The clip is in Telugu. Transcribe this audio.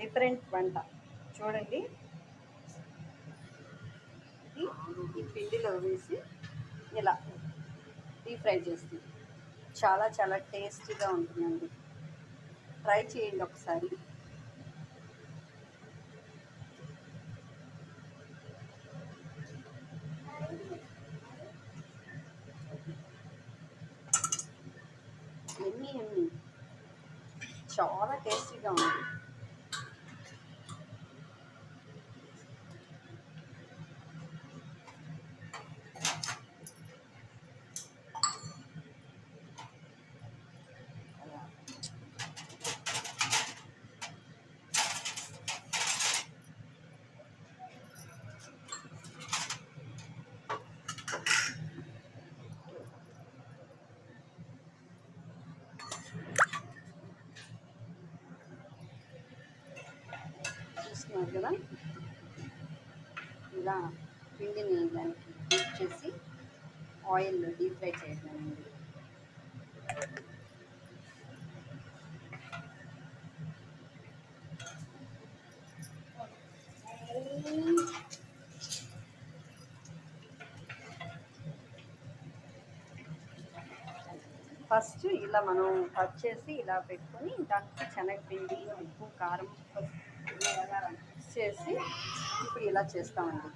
డిఫరెంట్ వంట చూడండి. ఈ పిండిలో వేసి ఇలా డీప్ ఫ్రై చేస్తుంది. చాలా చాలా టేస్టీగా ఉంటుందండి. ట్రై చేయండి ఒకసారి. ఎమ్మి చాలా టేస్టీగా ఉంది. చూస్తున్నారు కదా, ఇలా పిండిని దానికి డీప్ చేసి ఆయిల్లో డీప్ ఫ్రై చేయడమేనండి. ఫస్ట్ ఇలా మనం కట్ చేసి ఇలా పెట్టుకొని దానికి శనగపిండి, ఉప్పు, కారం చేసి ఇప్పుడు ఇలా చేస్తామండి.